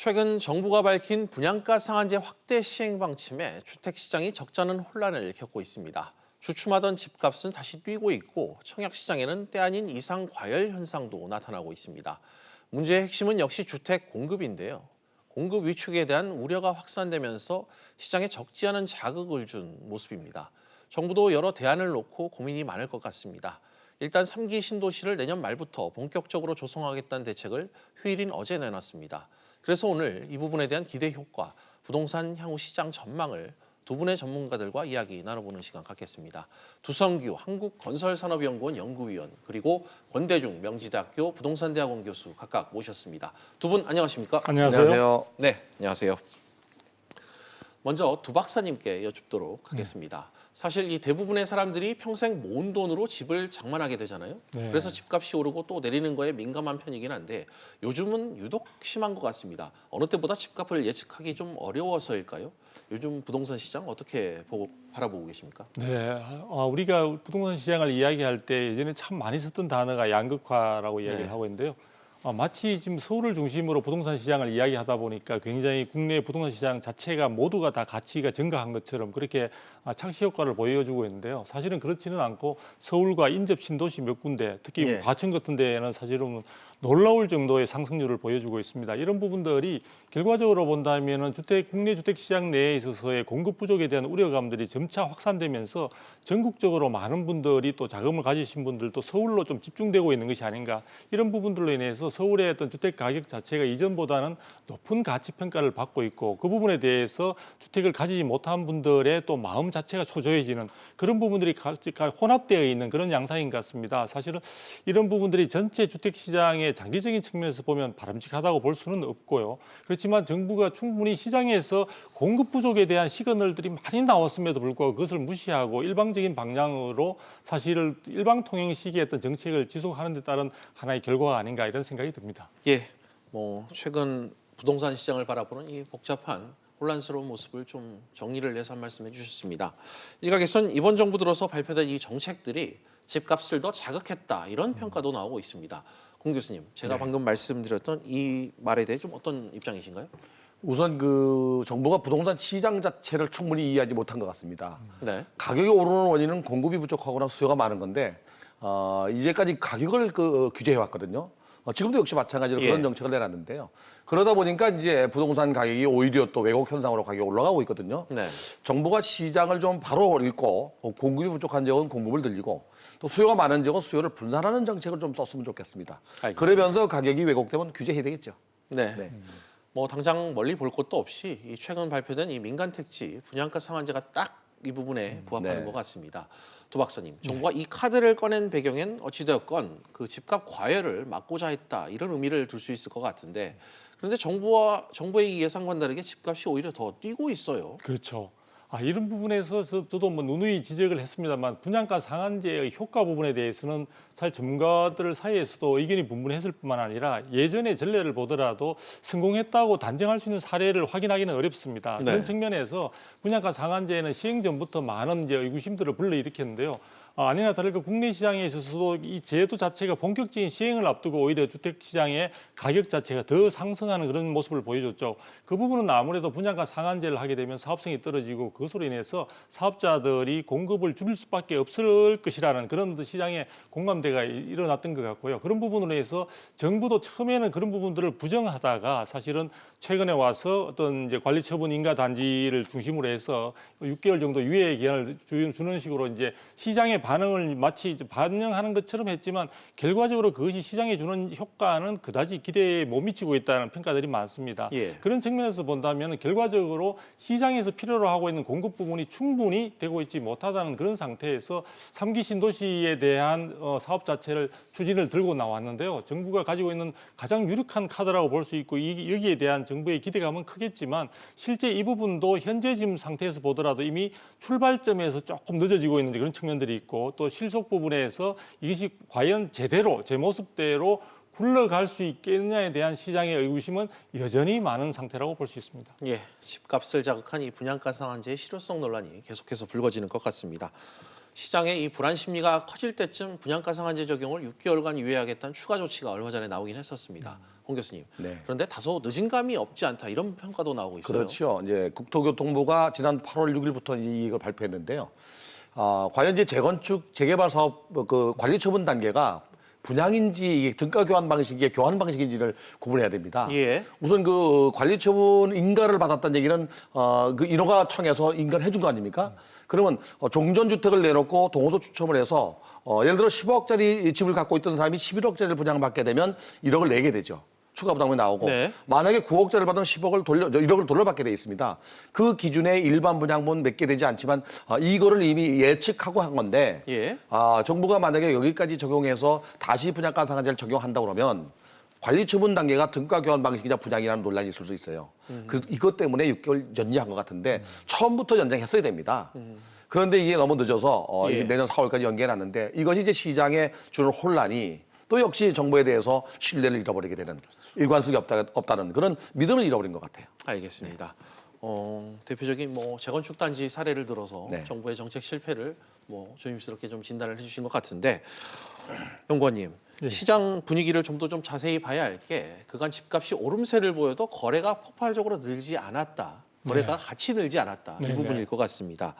최근 정부가 밝힌 분양가 상한제 확대 시행 방침에 주택시장이 적잖은 혼란을 겪고 있습니다. 주춤하던 집값은 다시 뛰고 있고 청약시장에는 때 아닌 이상 과열 현상도 나타나고 있습니다. 문제의 핵심은 역시 주택 공급인데요. 공급 위축에 대한 우려가 확산되면서 시장에 적지 않은 자극을 준 모습입니다. 정부도 여러 대안을 놓고 고민이 많을 것 같습니다. 일단 3기 신도시를 내년 말부터 본격적으로 조성하겠다는 대책을 휴일인 어제 내놨습니다. 그래서 오늘 이 부분에 대한 기대 효과, 부동산 향후 시장 전망을 두 분의 전문가들과 이야기 나눠보는 시간 갖겠습니다. 두성규 한국건설산업연구원 연구위원 그리고 권대중 명지대학교 부동산대학원 교수 각각 모셨습니다. 두 분 안녕하십니까? 안녕하세요. 네, 안녕하세요. 먼저 두 박사님께 여쭙도록 하겠습니다. 사실 이 대부분의 사람들이 평생 모은 돈으로 집을 장만하게 되잖아요. 네. 그래서 집값이 오르고 또 내리는 거에 민감한 편이긴 한데 요즘은 유독 심한 것 같습니다. 어느 때보다 집값을 예측하기 좀 어려워서일까요? 요즘 부동산 시장 어떻게 바라보고 계십니까? 네, 우리가 부동산 시장을 이야기할 때 예전에 참 많이 썼던 단어가 양극화라고 이야기를 하고 있는데요. 마치 지금 서울을 중심으로 부동산 시장을 이야기하다 보니까 굉장히 국내 부동산 시장 자체가 모두가 다 가치가 증가한 것처럼 그렇게 착시 효과를 보여주고 있는데요. 사실은 그렇지는 않고 서울과 인접 신도시 몇 군데, 특히 과천 같은 데에는 사실은 놀라울 정도의 상승률을 보여주고 있습니다. 이런 부분들이 결과적으로 본다면은 국내 주택 시장 내에 있어서의 공급 부족에 대한 우려감들이 점차 확산되면서 전국적으로 많은 분들이 또 자금을 가지신 분들도 서울로 좀 집중되고 있는 것이 아닌가, 이런 부분들로 인해서 서울의 어떤 주택 가격 자체가 이전보다는 높은 가치 평가를 받고 있고, 그 부분에 대해서 주택을 가지지 못한 분들의 또 마음 자체가 초조해지는 그런 부분들이 혼합되어 있는 그런 양상인 것 같습니다. 사실은 이런 부분들이 전체 주택 시장의 장기적인 측면에서 보면 바람직하다고 볼 수는 없고요. 그렇지만 정부가 충분히 시장에서 공급 부족에 대한 시그널들이 많이 나왔음에도 불구하고 그것을 무시하고 일방적인 방향으로 사실 일방통행식의 어떤 정책을 지속하는 데 따른 하나의 결과가 아닌가, 이런 생각이 듭니다. 예, 최근 부동산 시장을 바라보는 이 복잡한 혼란스러운 모습을 좀 정리를 해서 한 말씀 해주셨습니다. 일각에선 이번 정부 들어서 발표된 이 정책들이 집값을 더 자극했다, 이런 평가도 나오고 있습니다. 공 교수님, 제가 방금 말씀드렸던 이 말에 대해 좀 어떤 입장이신가요? 우선 정부가 부동산 시장 자체를 충분히 이해하지 못한 것 같습니다. 네. 가격이 오르는 원인은 공급이 부족하거나 수요가 많은 건데 이제까지 가격을 규제해 왔거든요. 지금도 역시 마찬가지로 그런 정책을 내놨는데요. 그러다 보니까 이제 부동산 가격이 오히려 또 왜곡 현상으로 가격이 올라가고 있거든요. 네. 정부가 시장을 좀 바로 읽고 공급이 부족한 지역은 공급을 늘리고 또 수요가 많은 지역은 수요를 분산하는 정책을 좀 썼으면 좋겠습니다. 알겠습니다. 그러면서 가격이 왜곡되면 규제해야 되겠죠. 네. 당장 멀리 볼 것도 없이 이 최근 발표된 이 민간 택지 분양가 상한제가 딱 이 부분에 부합하는 것 같습니다. 두 박사님, 정부가 이 카드를 꺼낸 배경엔 어찌되었건 그 집값 과열을 막고자 했다, 이런 의미를 둘 수 있을 것 같은데, 그런데 정부의 이 예상과는 다르게 집값이 오히려 더 뛰고 있어요. 그렇죠. 이런 부분에서 저도 누누이 지적을 했습니다만, 분양가 상한제의 효과 부분에 대해서는 사실 전문가들 사이에서도 의견이 분분했을 뿐만 아니라 예전의 전례를 보더라도 성공했다고 단정할 수 있는 사례를 확인하기는 어렵습니다. 그런 측면에서 분양가 상한제는 시행 전부터 많은 의구심들을 불러일으켰는데요. 아니나 다를까 국내 시장에 있어서도 이 제도 자체가 본격적인 시행을 앞두고 오히려 주택 시장의 가격 자체가 더 상승하는 그런 모습을 보여줬죠. 그 부분은 아무래도 분양가 상한제를 하게 되면 사업성이 떨어지고 그것으로 인해서 사업자들이 공급을 줄일 수밖에 없을 것이라는 그런 시장의 공감대가 일어났던 것 같고요. 그런 부분으로 해서 정부도 처음에는 그런 부분들을 부정하다가 사실은 최근에 와서 어떤 이제 관리처분 인가 단지를 중심으로 해서 6개월 정도 유예 기한을 주는 식으로 이제 시장의 반응을 마치 반영하는 것처럼 했지만, 결과적으로 그것이 시장에 주는 효과는 그다지 기대에 못 미치고 있다는 평가들이 많습니다. 그런 측면에서 본다면 결과적으로 시장에서 필요로 하고 있는 공급 부분이 충분히 되고 있지 못하다는 그런 상태에서 3기 신도시에 대한 사업 자체를 추진을 들고 나왔는데요. 정부가 가지고 있는 가장 유력한 카드라고 볼 수 있고, 여기에 대한 정부의 기대감은 크겠지만 실제 이 부분도 현재 지금 상태에서 보더라도 이미 출발점에서 조금 늦어지고 있는 그런 측면들이 있고, 또 실속 부분에서 이것이 과연 제대로 제 모습대로 굴러갈 수 있겠느냐에 대한 시장의 의구심은 여전히 많은 상태라고 볼 수 있습니다. 집값을 자극한 이 분양가 상한제의 실효성 논란이 계속해서 불거지는 것 같습니다. 시장의 이 불안 심리가 커질 때쯤 분양가 상한제 적용을 6개월간 유예하겠다는 추가 조치가 얼마 전에 나오긴 했었습니다. 홍 교수님. 네. 그런데 다소 늦은 감이 없지 않다 이런 평가도 나오고 있어요. 그렇죠. 이제 국토교통부가 지난 8월 6일부터 이걸 발표했는데요. 과연 이제 재건축 재개발 사업 그 관리 처분 단계가 분양인지 이게 등가 교환 방식이 교환 방식인지를 구분해야 됩니다. 예. 우선 그 관리 처분 인가를 받았다는 얘기는 그 인허가청에서 인가를 해준 거 아닙니까? 그러면 종전 주택을 내놓고 동호소 추첨을 해서 예를 들어 10억짜리 집을 갖고 있던 사람이 11억짜리를 분양받게 되면 1억을 내게 되죠. 추가 부담이 나오고 네. 만약에 9억짜리를 받으면 1억을 돌려받게 돼 있습니다. 그 기준에 일반 분양분 몇 개 되지 않지만 이거를 이미 예측하고 한 건데 예. 정부가 만약에 여기까지 적용해서 다시 분양가 상한제를 적용한다 그러면 관리 처분 단계가 등가 교환 방식이냐 분양이라는 논란이 있을 수 있어요. 이것 때문에 6개월 연장한 것 같은데 처음부터 연장했어야 됩니다. 그런데 이게 너무 늦어서 예. 이게 내년 4월까지 연기해놨는데 이것이 이제 시장에 주는 혼란이 또 역시 정부에 대해서 신뢰를 잃어버리게 되는 일관성이 없다는 그런 믿음을 잃어버린 것 같아요. 알겠습니다. 대표적인 뭐 재건축 단지 사례를 들어서 네. 정부의 정책 실패를 뭐 조심스럽게 좀 진단을 해주신 것 같은데 연구원님 시장 분위기를 좀 더 좀 자세히 봐야 할 게 그간 집값이 오름세를 보여도 거래가 폭발적으로 늘지 않았다. 거래가 같이 늘지 않았다. 이 네, 부분일 네. 것 같습니다.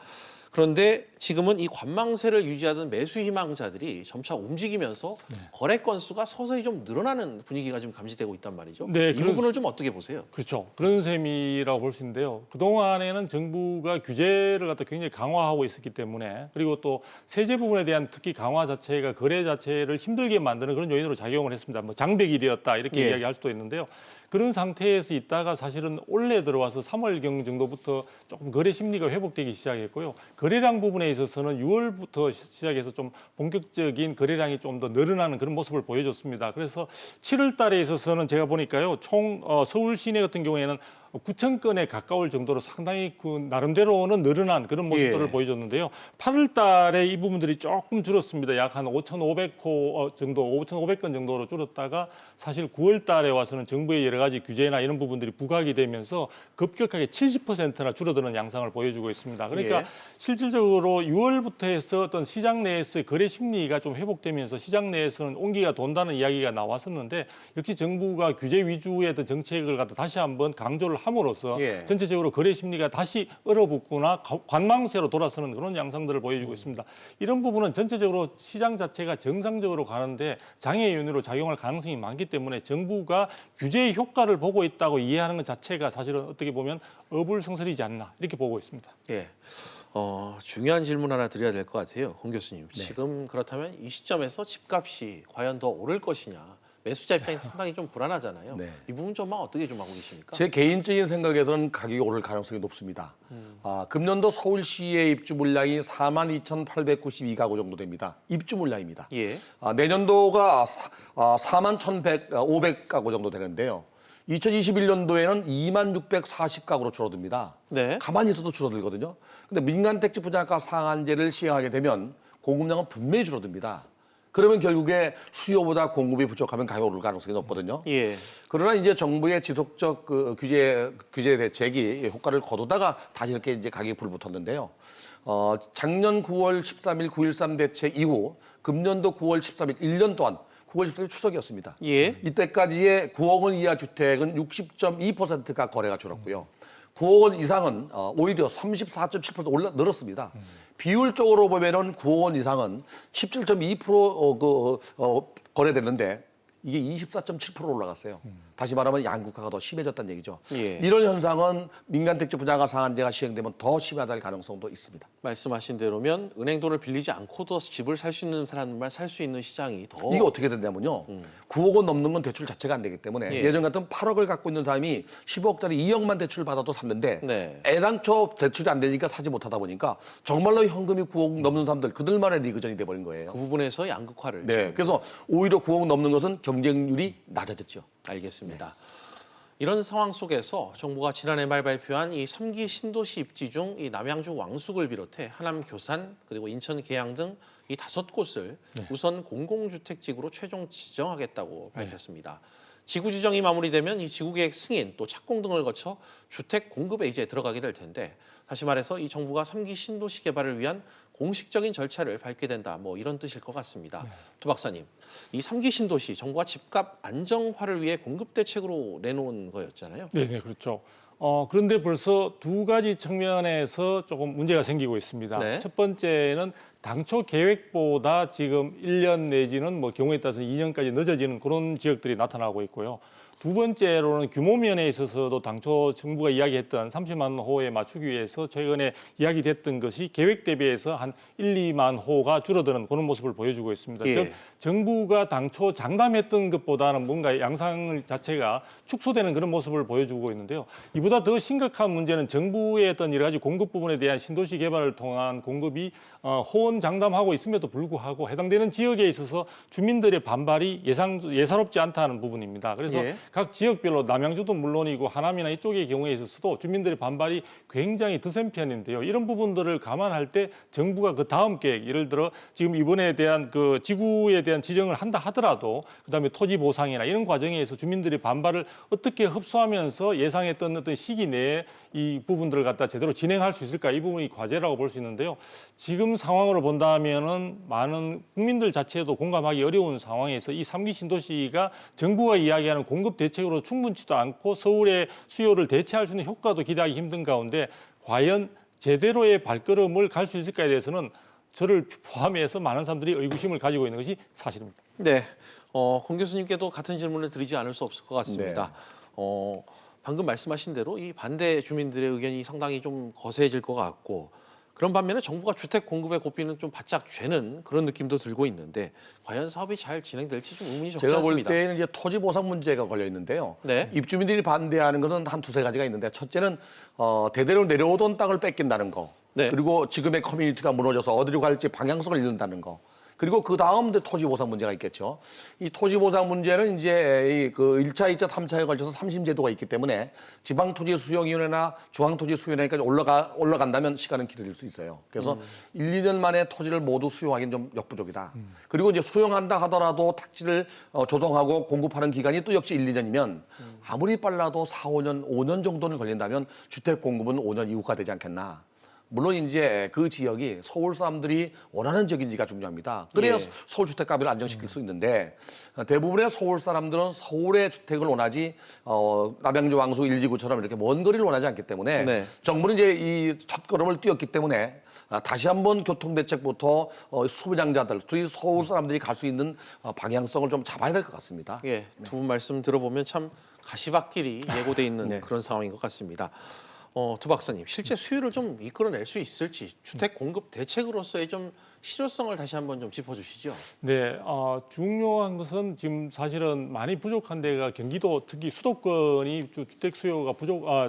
그런데 지금은 이 관망세를 유지하던 매수 희망자들이 점차 움직이면서 거래 건수가 서서히 좀 늘어나는 분위기가 지금 감지되고 있단 말이죠. 네, 이 부분을 좀 어떻게 보세요? 그렇죠. 그런 셈이라고 볼 수 있는데요. 그동안에는 정부가 규제를 갖다 굉장히 강화하고 있었기 때문에 그리고 또 세제 부분에 대한 특히 강화 자체가 거래 자체를 힘들게 만드는 그런 요인으로 작용을 했습니다. 뭐 장벽이 되었다 이렇게 예. 이야기할 수도 있는데요. 그런 상태에서 있다가 사실은 올해 들어와서 3월경 정도부터 조금 거래 심리가 회복되기 시작했고요. 거래량 부분에 있어서는 6월부터 시작해서 좀 본격적인 거래량이 좀 더 늘어나는 그런 모습을 보여줬습니다. 그래서 7월 달에 있어서는 제가 보니까요. 총 서울 시내 같은 경우에는 9천 건에 가까울 정도로 상당히 그 나름대로는 늘어난 그런 모습들을 예. 보여줬는데요. 8월 달에 이 부분들이 조금 줄었습니다. 약 한 5,500호 정도, 5,500건 정도로 줄었다가 사실 9월 달에 와서는 정부의 여러 가지 규제나 이런 부분들이 부각이 되면서 급격하게 70%나 줄어드는 양상을 보여주고 있습니다. 그러니까 예. 실질적으로 6월부터 해서 어떤 시장 내에서의 거래 심리가 좀 회복되면서 시장 내에서는 온기가 돈다는 이야기가 나왔었는데 역시 정부가 규제 위주의 어떤 정책을 갖다 다시 한번 강조를 함으로써 예. 전체적으로 거래 심리가 다시 얼어붙거나 관망세로 돌아서는 그런 양상들을 보여주고 있습니다. 이런 부분은 전체적으로 시장 자체가 정상적으로 가는데 장애 요인으로 작용할 가능성이 많기 때문에 정부가 규제의 효과를 보고 있다고 이해하는 것 자체가 사실은 어떻게 보면 어불성설이지 않나 이렇게 보고 있습니다. 예. 중요한 질문 하나 드려야 될 것 같아요. 홍 교수님. 지금 그렇다면 이 시점에서 집값이 과연 더 오를 것이냐. 매수자 입장에서 상당히 좀 불안하잖아요. 네. 이 부분 좀만 어떻게 좀 하고 계십니까? 제 개인적인 생각에서는 가격이 오를 가능성이 높습니다. 금년도 서울시의 입주 물량이 42,892가구 정도 됩니다. 입주 물량입니다. 예. 내년도가 41,500가구 정도 되는데요. 2021년도에는 26,640가구로 줄어듭니다. 네. 가만히 있어도 줄어들거든요. 근데 민간 택지 분양가 상한제를 시행하게 되면 공급량은 분명히 줄어듭니다. 그러면 결국에 수요보다 공급이 부족하면 가격이 오를 가능성이 높거든요. 예. 그러나 이제 정부의 지속적 그 규제 대책이 효과를 거두다가 다시 이렇게 이제 가격이 불붙었는데요. 작년 9월 13일 9.13 대책 이후 금년도 9월 13일 1년 동안 9월 13일 추석이었습니다. 예. 이때까지의 9억 원 이하 주택은 60.2%가 거래가 줄었고요. 9억 원 이상은 오히려 34.7% 늘었습니다. 비율적으로 보면은 9억 원 이상은 17.2% 거래됐는데 이게 24.7% 올라갔어요. 다시 말하면 양극화가 더 심해졌다는 얘기죠. 예. 이런 현상은 민간 택지 분양가 상한제가 시행되면 더 심화될 가능성도 있습니다. 말씀하신 대로면 은행 돈을 빌리지 않고도 집을 살 수 있는 사람만 살 수 있는 시장이 더 이게 어떻게 된다면요. 9억 원 넘는 건 대출 자체가 안 되기 때문에 예. 예전 같은 8억을 갖고 있는 사람이 15억짜리 2억만 대출 받아도 샀는데 네. 애당초 대출이 안 되니까 사지 못하다 보니까 정말로 현금이 9억 넘는 사람들 그들만의 리그전이 돼버린 거예요. 그 부분에서 양극화를 네, 지금 그래서 오히려 9억 넘는 것은 경쟁률이 낮아졌죠. 알겠습니다. 이런 상황 속에서 정부가 지난해 말 발표한 이 3기 신도시 입지 중 이 남양주 왕숙을 비롯해 하남 교산 그리고 인천 계양 등 이 5곳을 우선 공공주택지구로 최종 지정하겠다고 밝혔습니다. 지구 지정이 마무리되면 이 지구 계획 승인 또 착공 등을 거쳐 주택 공급에 이제 들어가게 될 텐데 다시 말해서 이 정부가 3기 신도시 개발을 위한 공식적인 절차를 밟게 된다. 뭐 이런 뜻일 것 같습니다. 두 박사님, 이 3기 신도시 정부가 집값 안정화를 위해 공급 대책으로 내놓은 거였잖아요. 네, 그렇죠. 그런데 벌써 두 가지 측면에서 조금 문제가 생기고 있습니다. 네. 첫 번째는 당초 계획보다 지금 1년 내지는 뭐 경우에 따라서 2년까지 늦어지는 그런 지역들이 나타나고 있고요. 두 번째로는 규모 면에 있어서도 당초 정부가 이야기했던 30만 호에 맞추기 위해서 최근에 이야기됐던 것이 계획 대비해서 한 1, 2만 호가 줄어드는 그런 모습을 보여주고 있습니다. 예. 즉 정부가 당초 장담했던 것보다는 뭔가 양상 자체가 축소되는 그런 모습을 보여주고 있는데요. 이보다 더 심각한 문제는 정부의 어떤 여러 가지 공급 부분에 대한 신도시 개발을 통한 공급이 호언장담하고 있음에도 불구하고 해당되는 지역에 있어서 주민들의 반발이 예사롭지 않다는 부분입니다. 그래서 예. 각 지역별로 남양주도 물론이고 하남이나 이쪽의 경우에 있어서도 주민들의 반발이 굉장히 드센 편인데요. 이런 부분들을 감안할 때 정부가 그 다음 계획, 예를 들어 지금 이번에 대한 그 지구에 대한 지정을 한다 하더라도 그다음에 토지 보상이나 이런 과정에서 주민들의 반발을 어떻게 흡수하면서 예상했던 어떤 시기 내에 이 부분들을 갖다 제대로 진행할 수 있을까, 이 부분이 과제라고 볼 수 있는데요. 지금 상황으로 본다면은 많은 국민들 자체도 공감하기 어려운 상황에서 이 3기 신도시가 정부가 이야기하는 공급 대책으로 충분치도 않고 서울의 수요를 대체할 수 있는 효과도 기대하기 힘든 가운데 과연 제대로의 발걸음을 갈 수 있을까에 대해서는 저를 포함해서 많은 사람들이 의구심을 가지고 있는 것이 사실입니다. 네, 권 교수님께도 같은 질문을 드리지 않을 수 없을 것 같습니다. 방금 말씀하신 대로 이 반대 주민들의 의견이 상당히 좀 거세질 것 같고 그런 반면에 정부가 주택 공급의 고삐는 좀 바짝 죄는 그런 느낌도 들고 있는데 과연 사업이 잘 진행될지 좀 의문이 적지 제가 볼 않습니다. 때는 이제 토지 보상 문제가 걸려 있는데요. 네. 입주민들이 반대하는 것은 한 두세 가지가 있는데 첫째는 대대로 내려오던 땅을 뺏긴다는 거. 네. 그리고 지금의 커뮤니티가 무너져서 어디로 갈지 방향성을 잃는다는 거. 그리고 그 다음 토지 보상 문제가 있겠죠. 이 토지 보상 문제는 이제 그 1차, 2차, 3차에 걸쳐서 삼심 제도가 있기 때문에 지방 토지 수용위원회나 중앙 토지 수용위원회까지 올라간다면 시간은 길어질 수 있어요. 그래서 1, 2년 만에 토지를 모두 수용하기는 좀 역부족이다. 그리고 이제 수용한다 하더라도 택지를 조성하고 공급하는 기간이 또 역시 1, 2년이면 아무리 빨라도 4, 5년, 5년 정도는 걸린다면 주택 공급은 5년 이후가 되지 않겠나. 물론 이제 그 지역이 서울 사람들이 원하는 지역인지가 중요합니다. 그래야 예. 서울 주택가를 안정시킬 수 있는데 대부분의 서울 사람들은 서울의 주택을 원하지 남양주 왕수 1지구처럼 이렇게 먼 거리를 원하지 않기 때문에 네. 정부는 이제 이 첫걸음을 뛰었기 때문에 다시 한번 교통대책부터 소비량자들, 특히 서울 사람들이 갈 수 있는 방향성을 좀 잡아야 될 것 같습니다. 예, 두 분 말씀 들어보면 참 가시밭길이 예고돼 있는 네. 그런 상황인 것 같습니다. 두 박사님, 실제 수요를 좀 이끌어낼 수 있을지 주택 공급 대책으로서의 좀 실효성을 다시 한번 좀 짚어주시죠. 네, 중요한 것은 지금 사실은 많이 부족한 데가 경기도 특히 수도권이 주택 수요가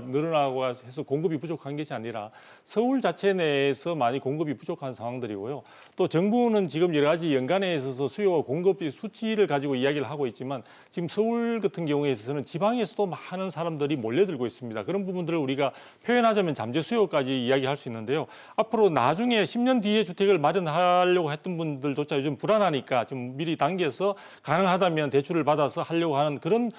늘어나고 해서 공급이 부족한 것이 아니라 서울 자체 내에서 많이 공급이 부족한 상황들이고요. 또 정부는 지금 여러 가지 연간에 있어서 수요와 공급의 수치를 가지고 이야기를 하고 있지만 지금 서울 같은 경우에 있어서는 지방에서도 많은 사람들이 몰려들고 있습니다. 그런 부분들을 우리가 표현하자면 잠재 수요까지 이야기할 수 있는데요. 앞으로 나중에 10년 뒤에 주택을 마련하려고 했던 분들조차 요즘 불안하니까 좀 미리 당겨서 가능하다면 대출을 받아서 하려고 하는 그런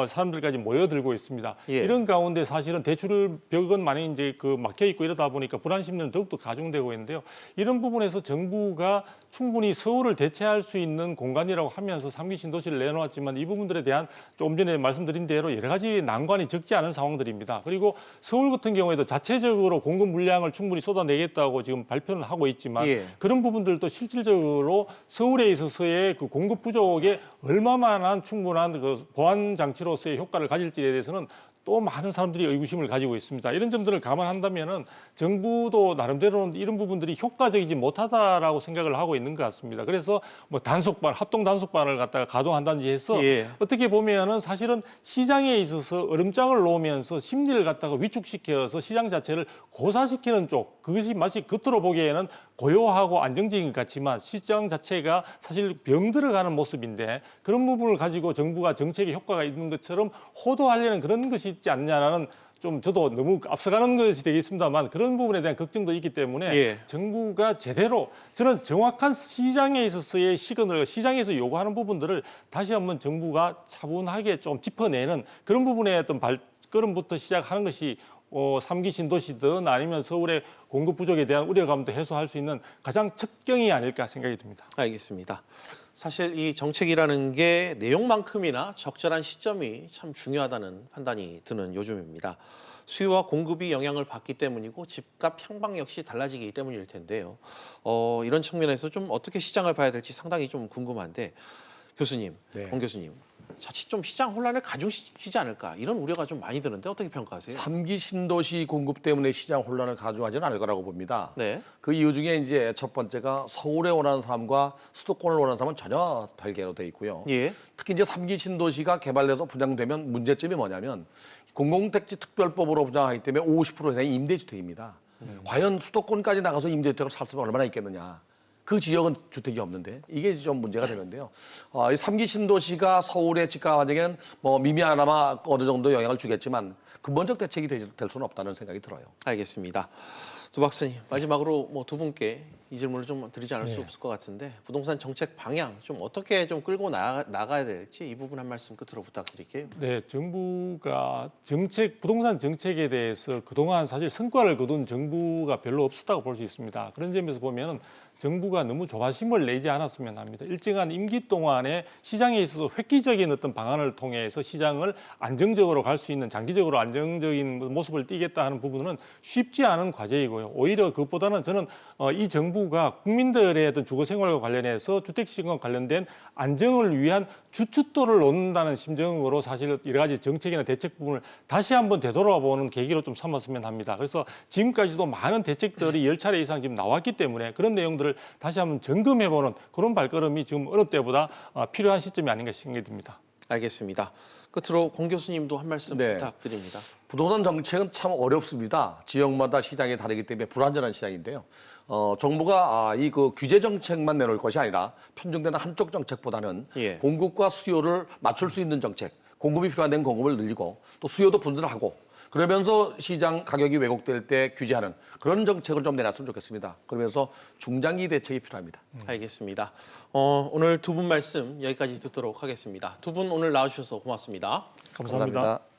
사람들까지 모여들고 있습니다. 예. 이런 가운데 사실은 대출 벽은 많이 이제 막혀 있고 이러다 보니까 불안 심리는 더욱더 가중되고 있는데요. 이런 부분에서 정부가 충분히 서울을 대체할 수 있는 공간이라고 하면서 3기 신도시를 내놓았지만 이 부분들에 대한 좀 전에 말씀드린 대로 여러 가지 난관이 적지 않은 상황들입니다. 그리고 서울 같은 경우에도 자체적으로 공급 물량을 충분히 쏟아내겠다고 지금 발표는 하고 있지만 예. 그런 부분들도 실질적으로 서울에 있어서의 그 공급 부족에 얼마만한 충분한 그 보완 장치로서의 효과를 가질지에 대해서는 또 많은 사람들이 의구심을 가지고 있습니다. 이런 점들을 감안한다면은 정부도 나름대로는 이런 부분들이 효과적이지 못하다라고 생각을 하고 있는 것 같습니다. 그래서 뭐 단속반, 합동 단속반을 갖다가 가동한다든지 해서 예. 어떻게 보면은 사실은 시장에 있어서 얼음장을 놓으면서 심리를 갖다가 위축시켜서 시장 자체를 고사시키는 쪽, 그것이 마치 겉으로 보기에는 고요하고 안정적인 것 같지만 시장 자체가 사실 병들어가는 모습인데 그런 부분을 가지고 정부가 정책에 효과가 있는 것처럼 호도하려는 그런 것이 있지 않냐라는 좀 저도 너무 앞서가는 것이 되겠습니다만 그런 부분에 대한 걱정도 있기 때문에 예. 정부가 제대로 저는 정확한 시장에 있어서의 시그널, 시장에서 요구하는 부분들을 다시 한번 정부가 차분하게 좀 짚어내는 그런 부분의 어떤 발걸음부터 시작하는 것이 3기 신도시든 아니면 서울의 공급 부족에 대한 우려감도 해소할 수 있는 가장 첩경이 아닐까 생각이 듭니다. 알겠습니다. 사실 이 정책이라는 게 내용만큼이나 적절한 시점이 참 중요하다는 판단이 드는 요즘입니다. 수요와 공급이 영향을 받기 때문이고 집값 향방 역시 달라지기 때문일 텐데요. 이런 측면에서 좀 어떻게 시장을 봐야 될지 상당히 좀 궁금한데 교수님, 네. 권 교수님. 자칫 좀 시장 혼란을 가중시키지 않을까 이런 우려가 좀 많이 드는데 어떻게 평가하세요? 3기 신도시 공급 때문에 시장 혼란을 가중하지는 않을 거라고 봅니다. 네. 그 이유 중에 이제 첫 번째가 서울에 원하는 사람과 수도권을 원하는 사람은 전혀 별개로 돼 있고요. 예. 특히 이제 3기 신도시가 개발돼서 분양되면 문제점이 뭐냐면 공공택지 특별법으로 분양하기 때문에 50% 이상이 임대주택입니다. 과연 수도권까지 나가서 임대주택을 살 수는 얼마나 있겠느냐. 그 지역은 주택이 없는데 이게 좀 문제가 되는데요. 이 3기 신도시가 서울의 집값 환경에는 뭐 미미하나마 어느 정도 영향을 주겠지만 근본적 대책이 될 수는 없다는 생각이 들어요. 알겠습니다. 조 박사님 마지막으로 뭐 두 분께 이 질문을 좀 드리지 않을 수 없을 것 같은데 부동산 정책 방향 좀 어떻게 좀 끌고 나가야 될지 이 부분 한 말씀 끝으로 부탁드릴게요. 네, 정부가 부동산 정책에 대해서 그동안 사실 성과를 거둔 정부가 별로 없었다고 볼 수 있습니다. 그런 점에서 보면은 정부가 너무 조바심을 내지 않았으면 합니다. 일정한 임기 동안에 시장에 있어서 획기적인 어떤 방안을 통해서 시장을 안정적으로 갈 수 있는 장기적으로 안정적인 모습을 띠겠다 하는 부분은 쉽지 않은 과제이고요. 오히려 그것보다는 저는 이 정부가 국민들의 어떤 주거 생활과 관련해서 주택 시장과 관련된 안정을 위한 주춧돌을 놓는다는 심정으로 사실 여러 가지 정책이나 대책 부분을 다시 한번 되돌아보는 계기로 좀 삼았으면 합니다. 그래서 지금까지도 많은 대책들이 10차례 이상 지금 나왔기 때문에 그런 내용들을 다시 한번 점검해보는 그런 발걸음이 지금 어느 때보다 필요한 시점이 아닌가 생각이 듭니다. 알겠습니다. 끝으로 권 교수님도 한 말씀 네. 부탁드립니다. 부동산 정책은 참 어렵습니다. 지역마다 시장이 다르기 때문에 불안전한 시장인데요. 정부가 이 규제 정책만 내놓을 것이 아니라 편중되는 한쪽 정책보다는 예. 공급과 수요를 맞출 수 있는 정책, 공급이 필요한 데는 공급을 늘리고 또 수요도 분산하고 그러면서 시장 가격이 왜곡될 때 규제하는 그런 정책을 좀 내놨으면 좋겠습니다. 그러면서 중장기 대책이 필요합니다. 알겠습니다. 오늘 두 분 말씀 여기까지 듣도록 하겠습니다. 두 분 오늘 나와주셔서 고맙습니다. 감사합니다.